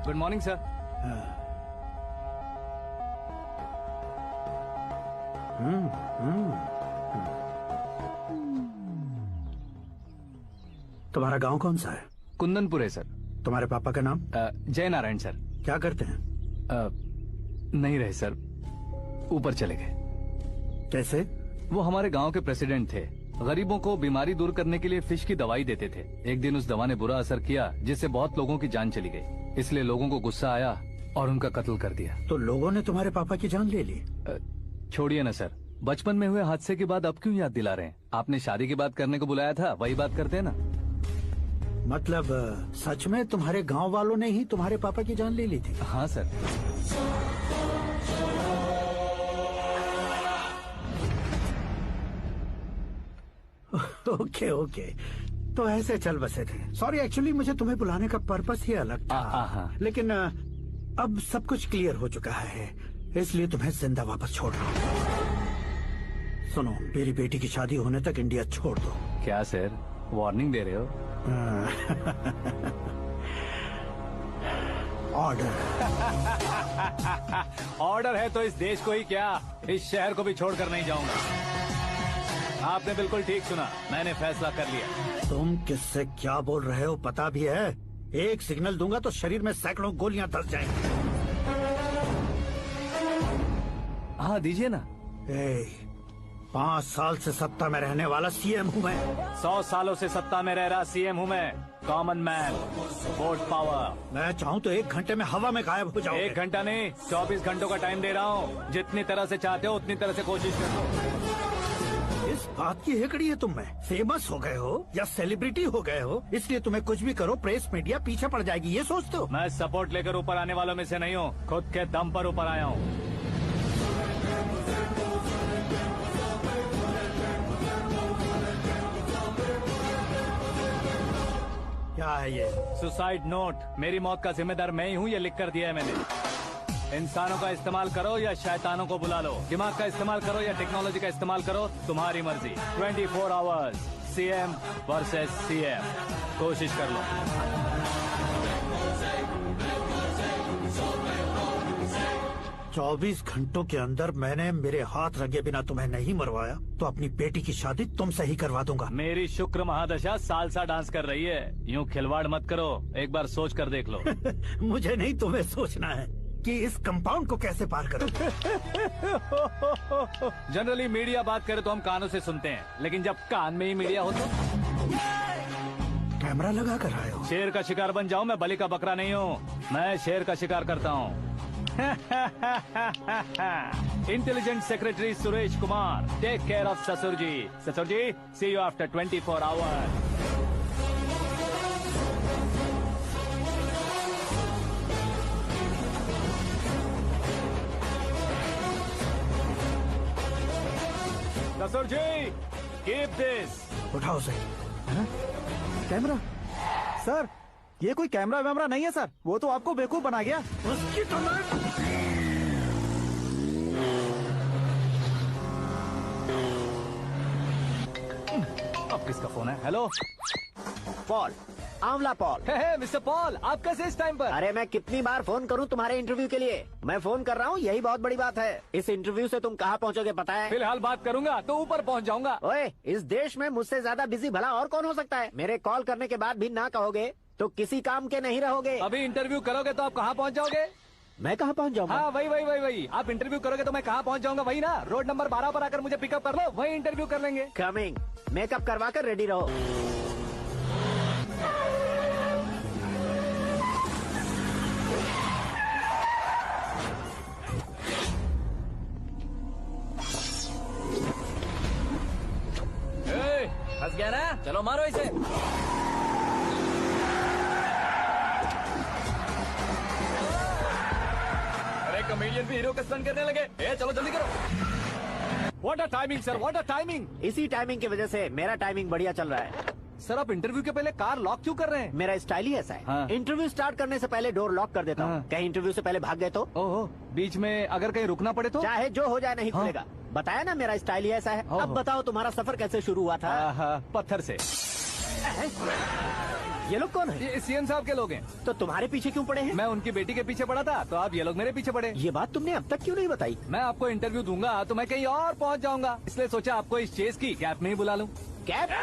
Good morning sir. तुम्हारा गांव कौन सा है? कुंदनपुर है सर। तुम्हारे पापा का नाम? जय नारायण सर। क्या करते हैं? नहीं रहे सर, ऊपर चले गए। कैसे? वो हमारे गांव के प्रेसिडेंट थे। गरीबों को बीमारी दूर करने के लिए फिश की दवाई देते थे। एक दिन उस दवा ने बुरा असर किया जिससे बहुत लोगों की जान चली गई। इसलिए लोगों को गुस्सा आया और उनका कत्ल कर दिया। तो लोगों ने तुम्हारे पापा की जान ले ली? छोड़िए ना सर, बचपन में हुए हादसे के बाद अब क्यों याद दिला रहे हैं? आपने शादी की बात करने को बुलाया था, वही बात करते हैं ना। मतलब सच में तुम्हारे गांव वालों ने ही तुम्हारे पापा की जान ले ली थी? हाँ सर। ओके ओके, तो ऐसे चल बसे थे। सॉरी, एक्चुअली मुझे तुम्हें बुलाने का पर्पस ही अलग था। लेकिन अब सब कुछ क्लियर हो चुका है, इसलिए तुम्हें जिंदा वापस छोड़ रहा हूँ। सुनो, मेरी बेटी की शादी होने तक इंडिया छोड़ दो। क्या सर, वार्निंग दे रहे हो? ऑर्डर। ऑर्डर है तो इस देश को ही क्या, इस शहर को भी छोड़कर नहीं जाऊंगा। आपने बिल्कुल ठीक सुना, मैंने फैसला कर लिया। तुम किससे क्या बोल रहे हो पता भी है? एक सिग्नल दूंगा तो शरीर में सैकड़ों गोलियां धस जाएंगी। हाँ दीजिए ना। 5 साल से सत्ता में रहने वाला सीएम हूँ मैं। 100 सालों से सत्ता में रह रहा सीएम हूँ मैं। Common man, vote power. मैं चाहूँ तो 1 घंटे में हवा में गायब हो जाऊँ। 1 घंटा नहीं, 24 घंटों का टाइम दे रहा हूँ। जितनी तरह से चाहते हो उतनी तरह से कोशिश करो। इस बात की हेकड़ी है तुम में। फेमस हो गए हो या सेलिब्रिटी हो गए हो, इसलिए तुम्हें कुछ भी करो प्रेस मीडिया पीछे पड़ जाएगी, ये सोचते हो? मैं सपोर्ट लेकर ऊपर आने वालों में से नहीं हूँ, खुद के दम पर ऊपर आया हूँ। क्या है ये? Suicide note. मेरी मौत का जिम्मेदार मैं ही हूँ, ये लिख कर दिया है मैंने। इंसानों का इस्तेमाल करो या शैतानों को बुला लो, दिमाग का इस्तेमाल करो या टेक्नोलॉजी का इस्तेमाल करो, तुम्हारी मर्जी। 24 आवर्स, सीएम वर्सेस सीएम, कोशिश कर लो। चौबीस घंटों के अंदर मैंने मेरे हाथ रंगे बिना तुम्हें नहीं मरवाया तो अपनी बेटी की शादी तुमसे ही करवा दूंगा। मेरी शुक्र महादशा सालसा डांस कर रही है, यूँ खिलवाड़ मत करो, एक बार सोच कर देख लो। मुझे नहीं, तुम्हें सोचना है कि इस कंपाउंड को कैसे पार करो। जनरली मीडिया बात करे तो हम कानों से सुनते हैं, लेकिन जब कान में ही मीडिया हो तो कैमरा लगा कर आए हो। शेर का शिकार बन जाऊं, मैं बलि का बकरा नहीं हूँ, मैं शेर का शिकार करता हूँ। Intelligent secretary Suresh Kumar, take care of ससुर जी। ससुर जी, सी यू आफ्टर 24 आवर्स। ससुर जी, कीप दिस। उठाओ सही। कैमरा? सर, ये कोई कैमरा वैमरा नहीं है सर, वो तो आपको बेवकूफ बना गया। उसकी तो मैं... अब किसका फोन है? हेलो पॉल, आंवला पॉल। मिस्टर पॉल, आप कैसे इस टाइम पर? अरे मैं कितनी बार फोन करूं तुम्हारे इंटरव्यू के लिए? मैं फोन कर रहा हूं, यही बहुत बड़ी बात है। इस इंटरव्यू से तुम कहां पहुंचोगे पता है? फिलहाल बात करूंगा तो ऊपर पहुंच जाऊंगा। ओए, इस देश में मुझसे ज्यादा बिजी भला और कौन हो सकता है? मेरे कॉल करने के बाद भी ना कहोगे तो किसी काम के नहीं रहोगे। अभी इंटरव्यू करोगे तो आप कहाँ पहुँच जाओगे? मैं कहाँ पहुँच जाऊंगा? हाँ वही। आप इंटरव्यू करोगे तो मैं कहाँ पहुँच जाऊंगा? वही ना, रोड नंबर 12 पर आकर मुझे पिकअप कर लो, वही इंटरव्यू कर लेंगे। कमिंग। मेकअप करवा कर रेडी रहो। फंस गया ना, चलो मारो इसे। अरे कमेडियन भी हीरो का स्टंट करने लगे। चलो जल्दी करो। What a timing sir, what a timing. इसी टाइमिंग की वजह से मेरा टाइमिंग बढ़िया चल रहा है। सर आप इंटरव्यू के पहले कार लॉक क्यों कर रहे हैं? मेरा स्टाइल ही ऐसा है। हाँ। इंटरव्यू स्टार्ट करने से पहले डोर लॉक कर देता हूँ। हाँ। कहीं इंटरव्यू से पहले भाग गए तो? ओहो, बीच में अगर कहीं रुकना पड़े तो? चाहे जो हो जाए नहीं हाँ। खुलेगा। बताया ना मेरा स्टाइल ही ऐसा है। अब बताओ तुम्हारा सफर कैसे शुरू हुआ था? पत्थर से। ये लोग कौन है? ये सीएम साहब के लोग हैं। तो तुम्हारे पीछे क्यों पड़े हैं? मैं उनकी बेटी के पीछे पड़ा था, तो आप ये लोग मेरे पीछे पड़े। ये बात तुमने अब तक क्यों नहीं बताई? मैं आपको इंटरव्यू दूंगा तो मैं कहीं और पहुंच जाऊंगा, इसलिए सोचा आपको इस चेस की गैप में ही बुला लूं। कैब में?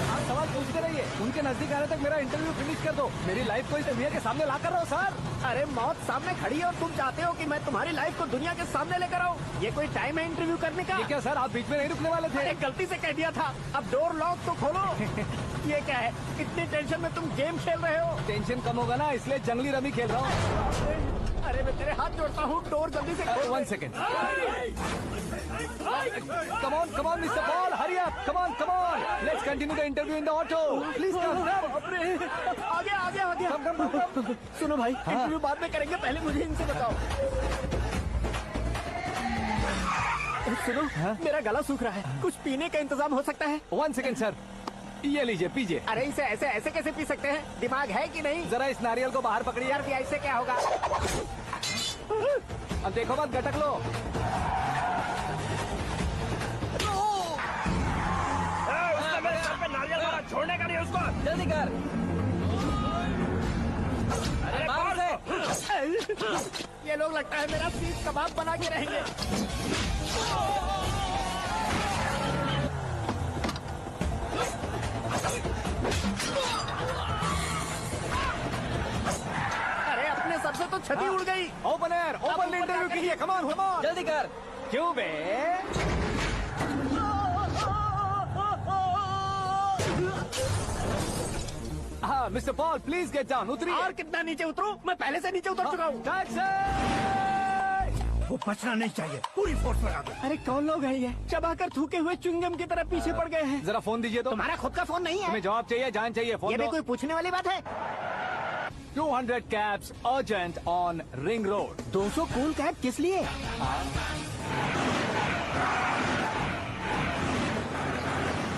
आप सवाल पूछते रहिए, उनके नजदीक आने तक मेरा इंटरव्यू फिनिश कर दो। मेरी लाइफ को इस दुनिया के सामने ला कर रहो सर। अरे मौत सामने खड़ी है और तुम चाहते हो कि मैं तुम्हारी लाइफ को दुनिया के सामने लेकर आऊं? ये कोई टाइम है इंटरव्यू करने का? ये क्या सर, आप बीच में नहीं रुकने वाले थे? अरे गलती से कह दिया था, अब डोर लॉक तो खोलो। ये क्या है, इतनी टेंशन में तुम गेम खेल रहे हो? टेंशन कम होगा ना, इसलिए जंगली रमी खेल रहा हूँ। अरे मैं तेरे हाथ जोड़ता हूँ, डोर जल्दी से खोल। 1 second. Come on, Mr. Paul, hurry up. Come on. Let's continue the interview in the auto. Please come. आ गया। Come. सुनो भाई, इंटरव्यू बाद में करेंगे, पहले मुझे इनसे बताओ। सुनो, मेरा गला सूख रहा है, कुछ पीने का इंतजाम हो सकता है? 1 सेकेंड सर, ये लीजिए पीजिए। अरे इसे ऐसे कैसे पी सकते हैं? दिमाग है कि नहीं? जरा इस नारियल को बाहर पकड़िए। यार इससे क्या होगा? अब देखो मत, गटक लो। छोड़ने का नहीं उसको। जल्दी कर। अरे बाहर से। ये लोग लगता है मेरा सीख कबाब बना के रहेंगे। अरे अपने सर से तो छती उड़ गई। ओपन एयर, ओपन इंटरव्यू कीजिए। कम ऑन, जल्दी कर। क्यों बे? हाँ mister Paul, please get down. उतरिए। और कितना नीचे उतरूं? मैं पहले से नीचे उतर चुका हूँ। टैक्सी! वो बचना नहीं चाहिए, पूरी फोर्स लगा दो। अरे कौन लोग हैं ये? चबाकर थूके हुए च्युइंगम की तरह पीछे पड़ गए हैं। जरा फोन दीजिए तो। तुम्हारा खुद का फोन नहीं है? तुम्हें जवाब चाहिए, जान चाहिए, फोन ये भी दो। कोई पूछने वाली बात है? 200 cabs urgent on Ring Road. 200 cool cab किस लिए?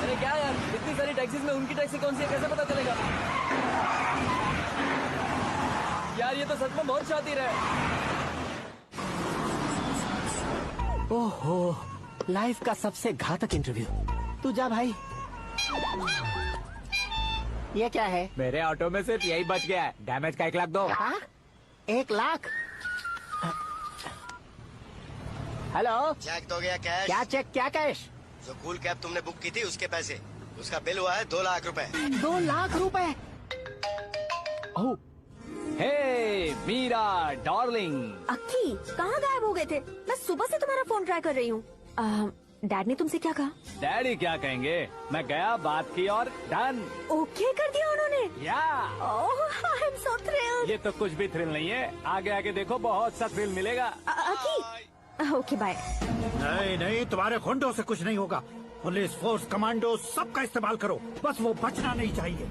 अरे क्या यार, इतनी सारी टैक्सीज में उनकी टैक्सी कौन सी है, कैसे पता चलेगा? यार ये तो सच में बहुत शातिर है। ओहो, लाइफ का सबसे घातक इंटरव्यू। तू जा भाई। ये क्या है? मेरे ऑटो में सिर्फ यही बच गया है, डैमेज का 1 लाख दो। हाँ? 1 लाख? हेलो, चेक तो गया कैश। क्या चेक, क्या कैश? जो कूल कैब तुमने बुक की थी उसके पैसे, उसका बिल हुआ है 2 लाख रुपए। 2 लाख रुपए? ओह, हे मीरा डार्लिंग। अक्की, कहाँ गायब हो गए थे? मैं सुबह से तुम्हारा फोन ट्राई कर रही हूँ। डैड ने तुमसे क्या कहा? डैडी क्या कहेंगे, मैं गया, बात की और डन। ओके कर दिया उन्होंने? या ओह, आई एम सो थ्रिल्ड। ये तो कुछ भी थ्रिल नहीं है, आगे आगे देखो बहुत सा थ्रिल मिलेगा। अक्की, ओके बाय। नहीं, तुम्हारे गुंडों से कुछ नहीं होगा। पुलिस फोर्स, कमांडो, सबका इस्तेमाल करो, बस वो बचना नहीं चाहिए।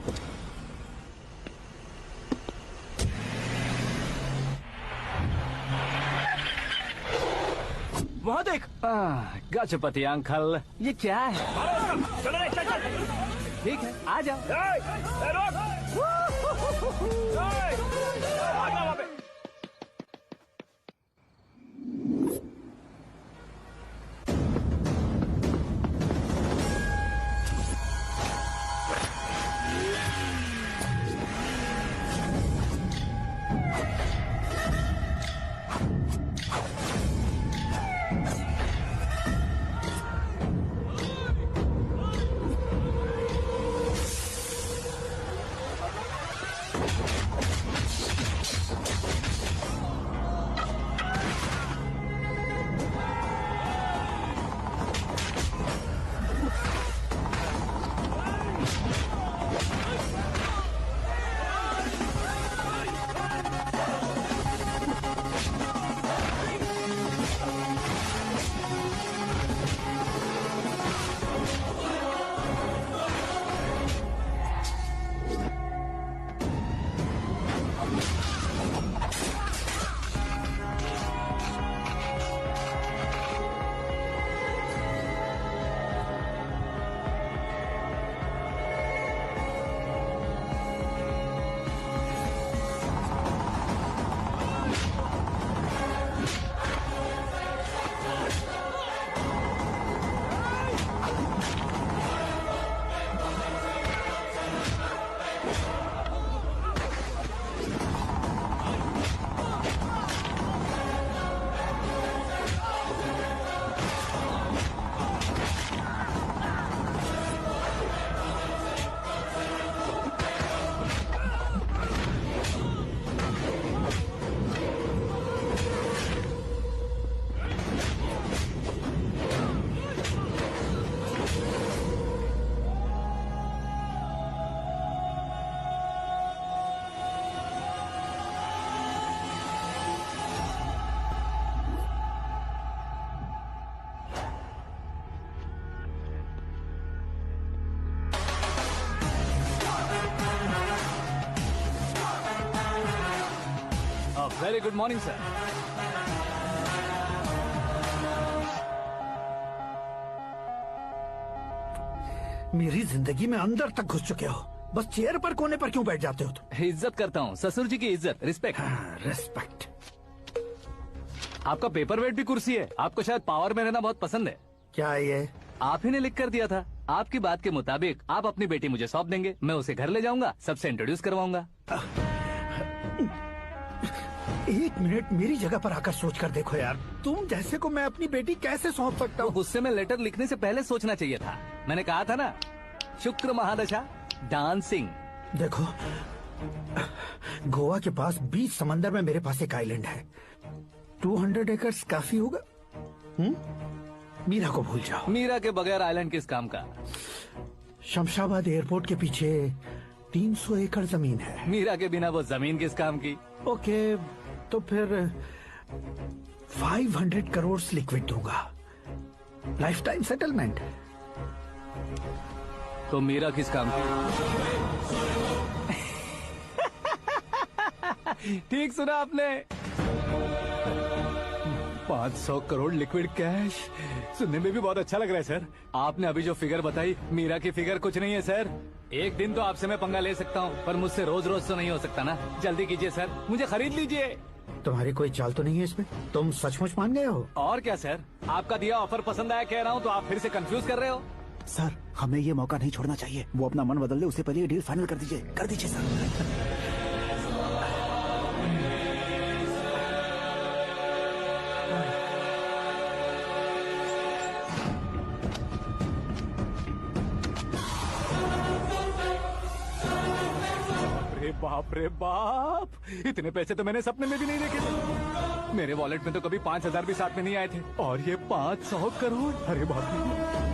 वहाँ देख। गजपति अंकल, ये क्या है? ठीक है, आ जाओ। Very good morning sir. मेरी जिंदगी में अंदर तक घुस चुके हो, बस चेयर पर कोने पर क्यों बैठ जाते हो तुम? इज्जत करता हूँ, ससुर जी की इज्जत, रिस्पेक्ट। रेस्पेक्ट। आपका पेपर वेट भी कुर्सी है। आपको शायद पावर में रहना बहुत पसंद है। क्या ये? आप ही ने लिख कर दिया था। आपकी बात के मुताबिक आप अपनी बेटी मुझे सौंप देंगे, मैं उसे घर ले जाऊंगा, सबसे इंट्रोड्यूस करवाऊंगा। एक मिनट मेरी जगह पर आकर सोच कर देखो यार, तुम जैसे को मैं अपनी बेटी कैसे सौंप सकता तो हूँ? गुस्से में लेटर लिखने से पहले सोचना चाहिए था। मैंने कहा था ना, शुक्र महादशा डांसिंग। देखो, गोवा के पास बीच समंदर में मेरे पास एक आइलैंड है। 200 एकर्स काफी होगा। मीरा को भूल जाओ। मीरा के बगैर आइलैंड किस काम का? शमशाबाद एयरपोर्ट के पीछे 300 एकड़ जमीन है। मीरा के बिना वो जमीन किस काम की? ओके, तो फिर 500 करोड़ लिक्विड दूंगा, लाइफ टाइम सेटलमेंट। तो मीरा किस काम की? ठीक सुना आपने, 500 करोड़ लिक्विड कैश। सुनने में भी बहुत अच्छा लग रहा है सर। आपने अभी जो फिगर बताई, मीरा की फिगर कुछ नहीं है सर। एक दिन तो आपसे मैं पंगा ले सकता हूँ, पर मुझसे रोज रोज तो नहीं हो सकता ना। जल्दी कीजिए सर, मुझे खरीद लीजिए। तुम्हारी कोई चाल तो नहीं है इसमें? तुम सचमुच मान गए हो? और क्या सर, आपका दिया ऑफर पसंद आया कह रहा हूँ, तो आप फिर से कंफ्यूज कर रहे हो। सर, हमें ये मौका नहीं छोड़ना चाहिए। वो अपना मन बदल ले, उससे पहले ये डील फाइनल कर दीजिए। कर दीजिए सर। अरे बाप रे बाप, इतने पैसे तो मैंने सपने में भी नहीं देखे थे। मेरे वॉलेट में तो कभी 5,000 भी साथ में नहीं आए थे, और ये 500 करोड़। अरे बाप रे।